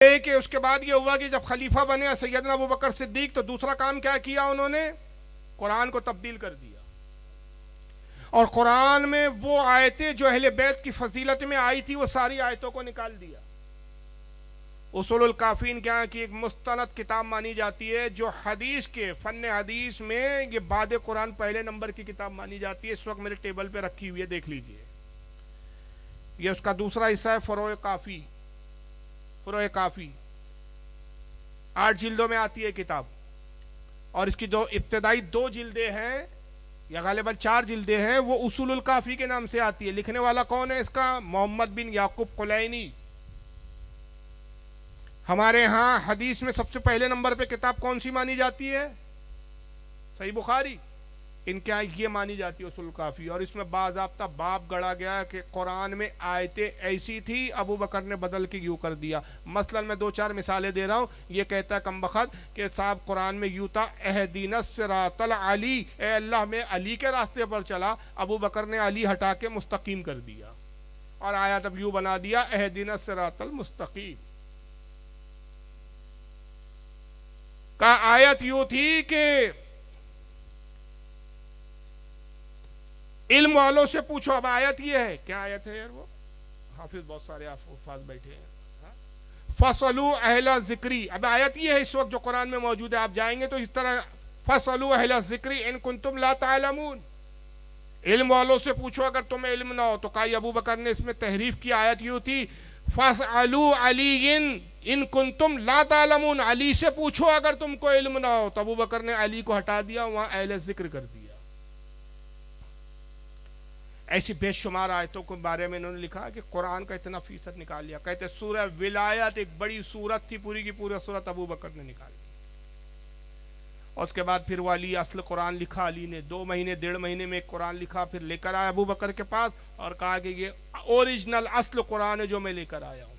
कि उसके बाद ये हुआ कि जब खलीफा बने सैयदना अबू बकर सिद्दीक, तो दूसरा काम क्या किया उन्होंने, कुरान को तब्दील कर दिया। और कुरान में वो आयतें जो अहले बैत की फजीलत में आई थी, वो सारी आयतों को निकाल दिया। उसूलुल काफीन क्या की एक मुस्तनद किताब मानी जाती है, जो हदीस के फन हदीस में ये बाद कुरान पहले नंबर की किताब मानी जाती है। इस वक्त मेरे टेबल पे रखी हुई है, देख लीजिए। ये उसका दूसरा हिस्सा है, फरोए काफी। फरोए काफी 8 जिल्दों में आती है किताब, और इसकी जो इब्तदाई 2 जिल्दें हैं या गालिबन 4 जिल्दें हैं, वो उसूलुल काफी के नाम से आती है। लिखने वाला कौन है इसका, मोहम्मद बिन याकूब कुलैनी। हमारे यहाँ हदीस में सबसे पहले नंबर पे किताब कौन सी मानी जाती है, सही बुखारी। इनके यहाँ ये मानी जाती है उसूल काफी, और इसमें बाज़ाब्ता बाब गढ़ा गया कि कुरान में आयतें ऐसी थी, अबू बकर ने बदल के यूँ कर दिया। मसलन मैं 2-4 मिसालें दे रहा हूँ। ये कहता है कमबख्त कि साहब कुरान में यूँ था, अहदीना सिरातल अली, ए अल्लाह में अली के रास्ते पर चला। अबू बकर ने अली हटा के मुस्तकीम कर दिया, और आयत अब यूँ बना दिया, अहदीना सिरातल मुस्तकीम। का आयत यूँ थी कि इल्म वालों से पूछो। अब आयत ये है, क्या आयत है यार, वो हाफिज बहुत सारे अल्फाज बैठे हैं। फसलू अहला जिक्री, अब आयत ये है इस वक्त जो कुरान में मौजूद है। आप जाएंगे तो इस तरह, फसलू अहला जिक्री इन कुंतुम ला तालमून, इल्म वालों से पूछो अगर तुम्हें इल्म ना हो। तो कई अबू बकर ने इसमें तहरीफ की। आयत यूँ थी, फसअलू अलीइन इन कुंतुम ला तालमून, अली से पूछो अगर तुमको इल्म ना हो। तो अबू बकर ने अली को हटा दिया, वहां अहले जिक्र कर दिया। ऐसी बेशुमार आयतों के बारे में इन्होंने लिखा कि कुरान का इतना फीसद निकाल लिया। कहते सूरह विलायत एक बड़ी सूरत थी, पूरी की पूरी सूरत अबू बकर ने निकाल ली। और उसके बाद फिर वो अली असल कुरान लिखा। अली ने 2 महीने 1.5 महीने में एक कुरान लिखा, फिर लेकर आया अबू बकर के पास और कहा कि ये ओरिजिनल असल कुरान है जो मैं लेकर आया हूँ,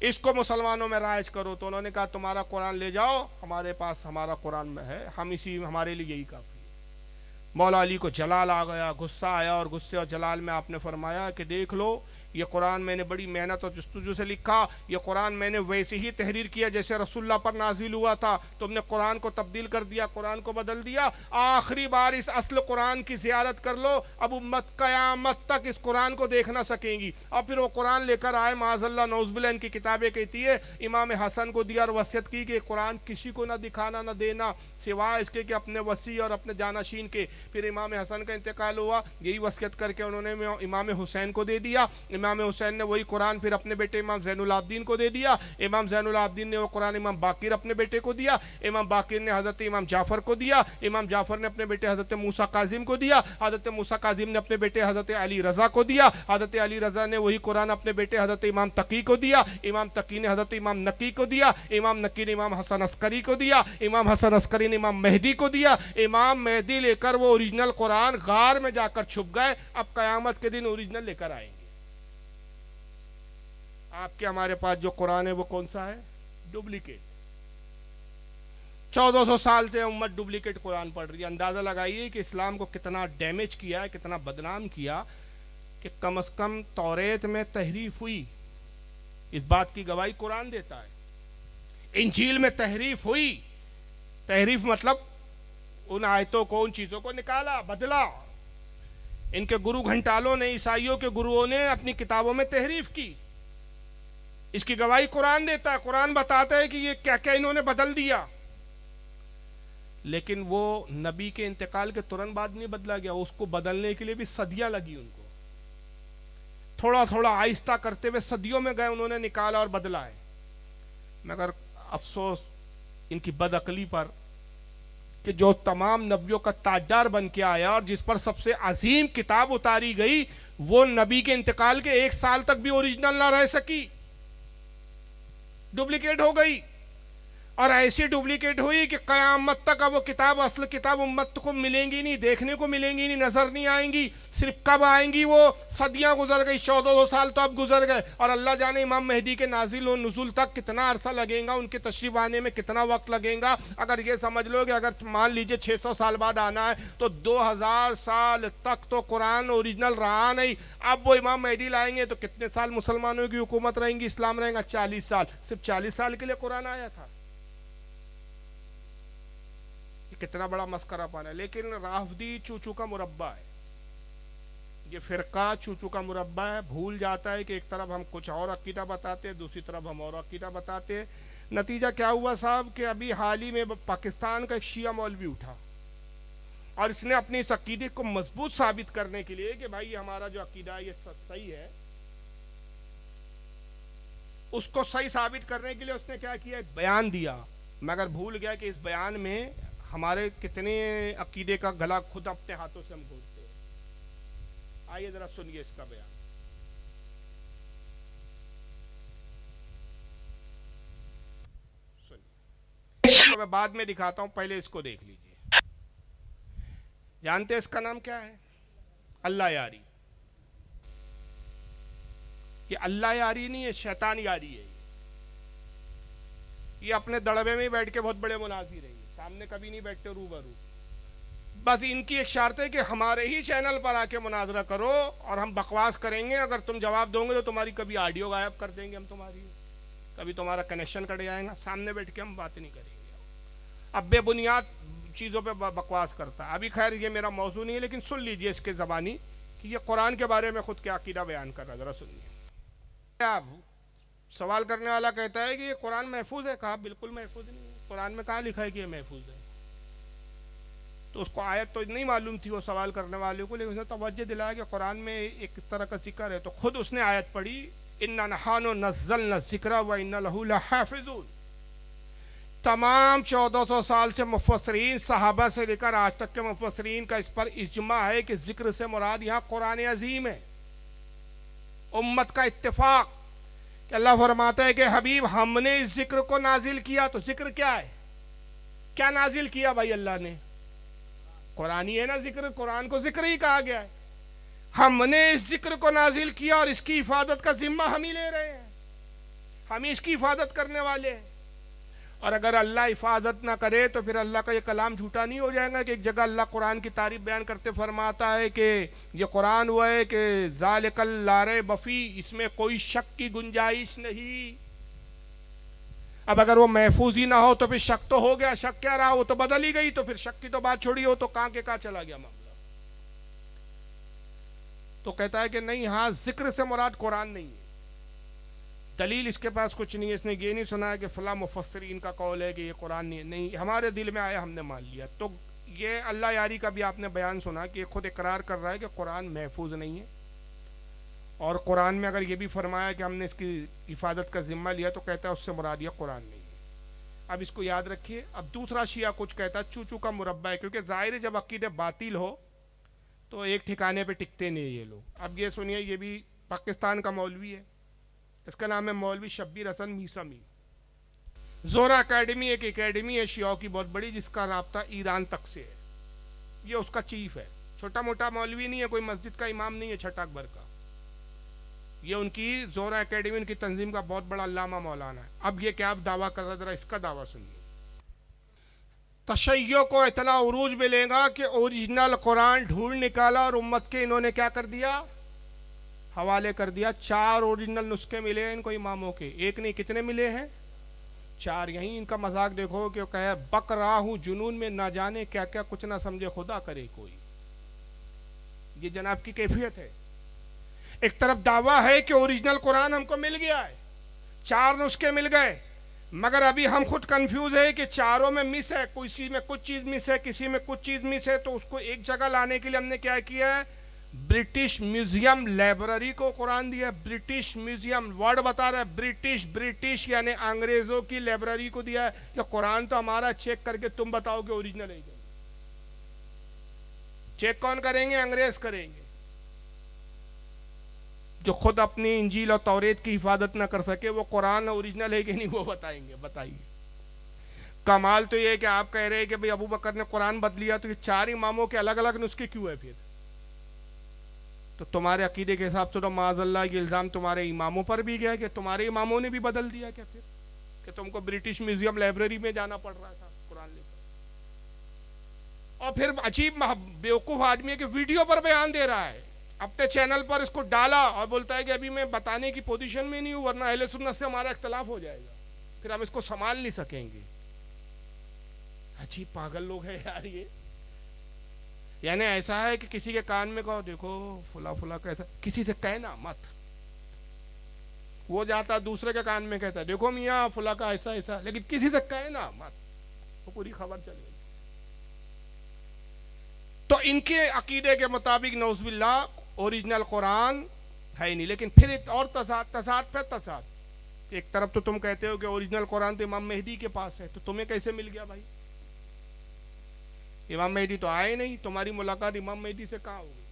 इसको मुसलमानों में राइज करो। तो उन्होंने कहा तुम्हारा कुरान ले जाओ, हमारे पास हमारा कुरान में है, हम इसी, हमारे लिए यही काफी। मौला अली को जलाल आ गया, गुस्सा आया, और गुस्से और जलाल में आपने फरमाया कि देख लो, ये कुरान मैंने बड़ी मेहनत और जस्तुजू से लिखा। ये कुरान मैंने वैसे ही तहरीर किया जैसे रसूलुल्लाह पर नाजिल हुआ था। तुमने कुरान को तब्दील कर दिया, कुरान को बदल दिया। आखिरी बार इस असल कुरान की ज़ियारत कर लो, अब उम्मत क़यामत तक इस कुरान को देख ना सकेंगी। और फिर वो कुरान लेकर आए, माज़अल्लाह नौज़ुबिल्लाह। इनकी किताबें कहती है इमाम हसन को दिया और वसीयत की कि कुरान किसी को ना दिखाना ना देना, सिवाय इसके कि अपने वसी और अपने जानाशीन के। फिर इमाम हसन का इंतकाल हुआ, यही वसीयत करके उन्होंने इमाम हुसैन को दे दिया। इमाम हुसैन ने वही कुरान फिर अपने बेटे इमाम ज़ैनुल आबिदीन को दे दिया। इमाम ज़ैनुल आबिदीन ने वो कुरान इमाम बाकिर अपने बेटे को दिया। इमाम बाकिर ने हज़रत इमाम जाफ़र को दिया। इमाम जाफ़र ने अपने बेटे हज़रत मूसा काज़िम को दिया। हज़रत मूसा काज़िम ने अपने बेटे हज़रत अली रज़ा को दिया। हज़रत अली रज़ा ने वही कुरान अपने बेटे हज़रत इमाम तकी को दिया। इमाम तकी ने हज़रत इमाम नकी को दिया। इमाम नकी ने इमाम हसन अस्करी को दिया। इमाम हसन अस्करी ने इमाम मेहदी को दिया। इमाम मेहदी लेकर वो ओरिजिनल कुरान गार में जाकर छुप गए। अब क़यामत के दिन ओरिजिनल लेकर आएंगे। आपके हमारे पास जो कुरान है वो कौन सा है, डुप्लीकेट। 1400 साल से उम्मत डुप्लीकेट कुरान पढ़ रही है। अंदाजा लगाइए कि इस्लाम को कितना डैमेज किया है, कितना बदनाम किया, कि कम से कम तौरेत में तहरीफ हुई, इस बात की गवाही कुरान देता है। इंजील में तहरीफ हुई, तहरीफ मतलब उन आयतों को, उन चीजों को निकाला, बदला। इनके गुरु घंटालों ने, ईसाइयों के गुरुओं ने अपनी किताबों में तहरीफ की, इसकी गवाही कुरान देता है। कुरान बताता है कि ये क्या क्या इन्होंने बदल दिया। लेकिन वो नबी के इंतकाल के तुरंत बाद नहीं बदला गया, उसको बदलने के लिए भी सदियां लगी उनको। थोड़ा थोड़ा आहिस्ता करते हुए सदियों में गए, उन्होंने निकाला और बदला है। मगर अफसोस इनकी बदअक्ली पर कि जो तमाम नबियों का ताजदार बन के आया और जिस पर सबसे अजीम किताब उतारी गई, वो नबी के इंतकाल के 1 साल तक भी ओरिजिनल ना रह सकी, डुप्लीकेट हो गई। और ऐसी डुप्लीकेट हुई कि क़यामत तक अब वो किताब, असल किताब उम्मत को मिलेंगी नहीं, देखने को मिलेंगी नहीं, नज़र नहीं आएंगी। सिर्फ कब आएंगी? वो सदियां गुजर गई, 1400 साल तो अब गुजर गए, और अल्लाह जाने इमाम मेहदी के नाजिल और नुज़ुल तक कितना अरसा लगेगा, उनके तशरीफ़ आने में कितना वक्त लगेगा। अगर ये समझ लो कि अगर मान लीजिए 600 साल बाद आना है तो 2000 साल तक तो कुरान ओरिजिनल रहा नहीं। अब वो इमाम मेहदी लाएंगे तो कितने साल मुसलमानों की हुकूमत रहेंगी, इस्लाम रहेगा? 40 साल। सिर्फ 40 साल के लिए कुरान आया था। कितना बड़ा मस्करापन है। लेकिन राफदी चूचू का मुरब्बा है, ये फिरका चूचू का मुरब्बा है। भूल जाता है कि एक तरफ हम कुछ और अकीदा बताते हैं, दूसरी तरफ हम और अकीदा बताते हैं। नतीजा क्या हुआ साहब कि अभी हाल ही में पाकिस्तान का एक शिया मौलवी उठा और इसने अपनी इस अकीदे को मजबूत साबित करने के लिए कि भाई हमारा जो अकीदा है ये सही है, उसको सही साबित करने के लिए उसने क्या किया, एक बयान दिया। मगर भूल गया कि इस बयान में हमारे कितने अकीदे का गला खुद अपने हाथों से हम घोटते हैं। आइए जरा सुनिए इसका बयान। सुनिए, तो मैं बाद में दिखाता हूं, पहले इसको देख लीजिए। जानते हैं इसका नाम क्या है? अल्लाह यारी। ये अल्लाह यारी नहीं है, शैतान यारी है। ये अपने दड़बे में बैठ के बहुत बड़े मुनाजिर है, सामने कभी नहीं बैठते रूबरू। बस इनकी एक शर्त है कि हमारे ही चैनल पर आके मुनाजरा करो और हम बकवास करेंगे। अगर तुम जवाब दोगे तो तुम्हारी कभी ऑडियो गायब कर देंगे हम, तुम्हारी कभी तुम्हारा कनेक्शन कट जाएगा। सामने बैठ के हम बात नहीं करेंगे। अब बेबुनियाद चीज़ों पे बकवास करता है। अभी खैर ये मेरा मौजू नहीं है, लेकिन सुन लीजिए इसके ज़बानी कि ये कुरान के बारे में खुद क्या अकीदा बयान कर रहा है। ज़रा सुनिए। आप सवाल करने वाला कहता है कि ये कुरान महफूज है। कहा बिल्कुल महफूज नहीं है। कुरान में कहाँ लिखा है कि ये महफूज है? तो उसको आयत तो नहीं मालूम थी वो सवाल करने वाले को, लेकिन उसने तवज्जो दिलाया कि कुरान में एक इस तरह का जिक्र है। तो खुद उसने आयत पढ़ी, इन्ना नहानु नज़्ज़लना ज़िक्रा व इन्ना लहू लहाफ़िज़ून। तमाम 1400 साल से मुफ़स्सिरीन, सहाबा से लेकर आज तक के मुफ़स्सिरीन का इस पर इज्मा है कि जिक्र से मुराद यहाँ कुरान अज़ीम है। उम्मत का इत्तिफाक कि अल्लाह फरमाता है कि हबीब हमने इस जिक्र को नाजिल किया। तो जिक्र क्या है? क्या नाजिल किया भाई अल्लाह ने? कुरान ही है ना जिक्र, कुरान को जिक्र ही कहा गया है। हमने इस जिक्र को नाजिल किया और इसकी हिफाजत का जिम्मा हम ही ले रहे हैं, हम ही इसकी हिफाजत करने वाले हैं। और अगर अल्लाह हिफाजत ना करे तो फिर अल्लाह का ये कलाम झूठा नहीं हो जाएगा कि एक जगह अल्लाह कुरान की तारीफ बयान करते फरमाता है कि ये कुरान हुआ है कि ज़ालिकल ला रैब फ़ी, इसमें कोई शक की गुंजाइश नहीं। अब अगर वो महफूज ही ना हो तो फिर शक तो हो गया, शक क्या रहा, वो तो बदल ही गई। तो फिर शक की तो बात छोड़ी, हो तो कहां के कहां चला गया मामला। तो कहता है कि नहीं, हाँ जिक्र से मुराद कुरान नहीं है। दलील इसके पास कुछ नहीं है। इसने ये नहीं सुना है कि फला मुफस्सिरीन का कौल है कि ये कुरान नहीं, हमारे दिल में आया हमने मान लिया। तो ये अल्लाह यारी का भी आपने बयान सुना कि खुद इकरार कर रहा है कि कुरान महफूज नहीं है। और कुरान में अगर ये भी फरमाया कि हमने इसकी हिफाजत का जिम्मा लिया तो कहता है उससे मुराद ये कुरान नहीं है। अब इसको याद रखिए। अब दूसरा शिया कुछ कहता है चूचू का मुरब्बा है, क्योंकि जाहिर है जब अकीदे बातिल हो तो एक ठिकाने पे टिकते नहीं ये लोग। अब ये सुनिए, ये भी पाकिस्तान का मौलवी है, इसका नाम है मौलवी शब्बीर हसन मीसमी। जोरा एकेडमी एक एकेडमी है शियाओं की बहुत बड़ी, जिसका राब्ता ईरान तक से है। ये उसका चीफ है, छोटा मोटा मौलवी नहीं है, कोई मस्जिद का इमाम नहीं है छटाक भर का। ये उनकी जोरा एकेडमी, उनकी तंजीम का बहुत बड़ा अल्लामा मौलाना है। अब ये क्या दावा कर रहा है, जरा इसका दावा सुनिए। तशय्यो को इतना उरूज मिलेगा कि ओरिजिनल कुरान ढूंढ निकाला और उम्मत के इन्होंने क्या कर दिया, हवाले कर दिया। 4 ओरिजिनल नुस्खे मिले हैं इनको इमामों के, एक नहीं कितने मिले हैं, 4। यहीं इनका मजाक देखो कि कहे बक रहा हूं जुनून में, ना जाने क्या क्या कुछ ना समझे खुदा करे कोई। ये जनाब की कैफियत है। एक तरफ दावा है कि ओरिजिनल कुरान हमको मिल गया है, 4 नुस्खे मिल गए, मगर अभी हम खुद कंफ्यूज है कि चारों में मिस है, किसी में कुछ चीज मिस है, किसी में कुछ चीज मिस है। तो उसको एक जगह लाने के लिए हमने क्या किया है, ब्रिटिश म्यूजियम लाइब्रेरी को कुरान दिया। ब्रिटिश म्यूजियम वर्ड बता रहा है, ब्रिटिश यानी अंग्रेजों की लाइब्रेरी को दिया है कि कुरान तो हमारा, चेक करके तुम बताओ कि ओरिजिनल है। चेक कौन करेंगे, अंग्रेज करेंगे, जो खुद अपनी इंजील और तौरेत की हिफाजत ना कर सके। वो कुरान ओरिजिनल है कि नहीं वो बताएंगे। बताइए, कमाल तो ये है कि आप कह रहे हैं कि भाई अबू बकर ने कुरान बदलिया, तो ये चार इमामों के अलग अलग नुस्खे क्यों है फिर? तो तुम्हारे अकीदे के हिसाब से तो माज़अल्लाह ये इल्ज़ाम तुम्हारे इमामों पर भी गया कि तुम्हारे इमामों ने भी बदल दिया क्या फिर, कि तुमको ब्रिटिश म्यूजियम लाइब्रेरी में जाना पड़ रहा था कुरान लेकर? और फिर अजीब बेवकूफ़ आदमी है कि वीडियो पर बयान दे रहा है, अपने चैनल पर इसको डाला और बोलता है कि अभी मैं बताने की पोजीशन में नहीं हूँ, वरना अहले सुन्नत से हमारा इख्तलाफ हो जाएगा, फिर हम इसको संभाल नहीं सकेंगे। अजीब पागल लोग हैं यार ये। यानी ऐसा है कि किसी के कान में कहो देखो फुला फुला कैसा, किसी से कहना मत। वो जाता दूसरे के कान में कहता देखो मियाँ फुला का ऐसा ऐसा, लेकिन किसी से कहना मत, वो पूरी खबर चलेगी। तो इनके अकीदे के मुताबिक नौज़ुबिल्लाह ओरिजिनल कुरान है ही नहीं। लेकिन फिर एक और तसाद। एक तरफ तो तुम कहते हो कि ओरिजिनल कुरान तो इमाम मेहदी के पास है, तो तुम्हें कैसे मिल गया भाई? इमाम मेहदी तो आए नहीं, तुम्हारी मुलाकात इमाम मेहदी से कहाँ होगी?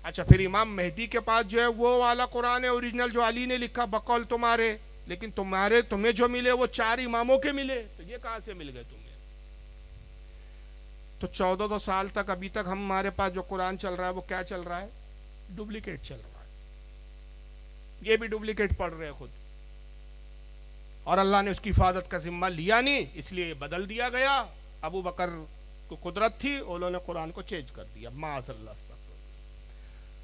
अच्छा, फिर इमाम मेहदी के पास जो है वो वाला कुरान है ओरिजिनल जो अली ने लिखा बकौल तुम्हारे, लेकिन तुम्हें जो मिले वो चार इमामों के मिले, तो ये कहाँ से मिल गए तुम्हें? तो 1400 साल तक अभी तक हमारे पास जो कुरान चल रहा है वो क्या चल रहा है? डुप्लीकेट चल रहा है। ये भी डुप्लीकेट पढ़ रहे हैं खुद, और अल्लाह ने उसकी हिफाजत का जिम्मा लिया नहीं, इसलिए बदल दिया गया। अबू बकर को कुदरत थी, उन्होंने कुरान को चेंज कर दिया माज़अल्लाह।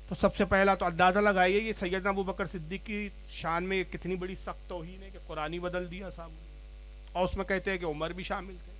तो सबसे पहला तो अंदाज़ा लगाइए ये सैयदना अबू बकर सिद्दीक की शान में कितनी बड़ी सख्त तौहीन है कि कुरान ही बदल दिया साहब। और उसमें कहते हैं कि उमर भी शामिल थे।